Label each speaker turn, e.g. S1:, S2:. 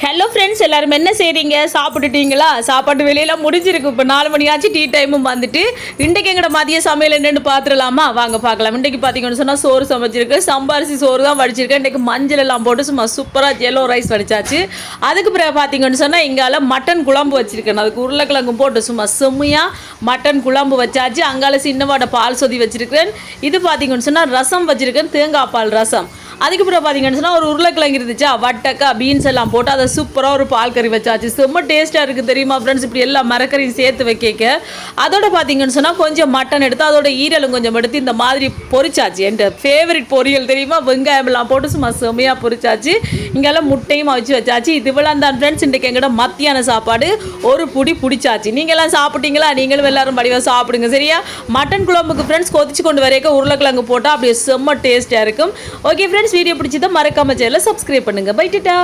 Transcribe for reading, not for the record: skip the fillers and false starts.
S1: Hello friends, எல்லாரும் என்ன செய்கிறீங்க? சாப்பிட்டுட்டீங்களா? சாப்பாட்டு வேலையெல்லாம் முடிஞ்சிருக்கு. இப்போ 4 மணி ஆச்சு, டீ டைமும் வந்துட்டு. இன்றைக்கு எங்கட மதிய சமையல் என்னென்னு பார்த்துடலாமா? வாங்க பார்க்கலாம். இன்றைக்கு பார்த்தீங்கன்னு சொன்னால் சோறு சமைச்சிருக்கு. சம்பாரிசி சோறு தான் வடிச்சிருக்கேன். இன்றைக்கு மஞ்சள் எல்லாம் போட்டு சும்மா சூப்பராக ஜெல்லோ ரைஸ் வடிச்சாச்சு. அதுக்கு பிறகு பார்த்தீங்கன்னு சொன்னால் இங்கால மட்டன் குழம்பு வச்சுருக்கேன். அதுக்கு உருளைக்கிழங்கு போட்டு சும்மா செம்மையாக மட்டன் குழம்பு வச்சாச்சு. அங்கால சின்னவாட பால் சொதி வச்சுருக்கேன். இது பார்த்தீங்கன்னு சொன்னால் ரசம் வச்சுருக்கேன், தேங்காய் பால் ரசம். அதுக்கப்புறம் பார்த்தீங்கன்னு சொன்னால் ஒரு உருளைக்கிழங்கு இருந்துச்சா, வட்டக்கா பீன்ஸ் எல்லாம் போட்டு அதை சூப்பராக ஒரு பால் கறி வச்சாச்சு. செம்ம டேஸ்ட்டாக இருக்குது தெரியுமா ஃப்ரெண்ட்ஸ்? இப்படி எல்லா மரக்கறியும் சேர்த்து வைக்க அதோட பார்த்தீங்கன்னு சொன்னால் கொஞ்சம் மட்டன் எடுத்து அதோட ஈரலும் கொஞ்சம் எடுத்து இந்த மாதிரி பொரிச்சாச்சு. என் ஃபேவரட் பொரியல் தெரியுமா, வெங்காயம் எல்லாம் போட்டு சும்மா செம்மையாக பொரிச்சாச்சு. இங்கெல்லாம் முட்டையும் அவிச்சு வச்சாச்சு. இதுவெல்லாம் தான் ஃப்ரெண்ட்ஸ் இன்றைக்கு எங்கள்கிட்ட மத்தியான சாப்பாடு ஒரு புடி பிடிச்சாச்சு. நீங்கள்லாம் சாப்பிட்டீங்களா? நீங்களும் எல்லாரும் படிவாக சாப்பிடுங்க சரியா? மட்டன் குழம்புக்கு ஃப்ரெண்ட்ஸ் கொதிச்சு கொண்டு வரைக்கும் உருளைக்கிழங்கு போட்டால் அப்படியே செம்ம டேஸ்ட்டாக இருக்கும். ஓகே ஃப்ரெண்ட்ஸ், வீடியோ பிடிச்சதை மறக்காம சேனலை சப்ஸ்கிரைப் பண்ணுங்க. பை டாடா.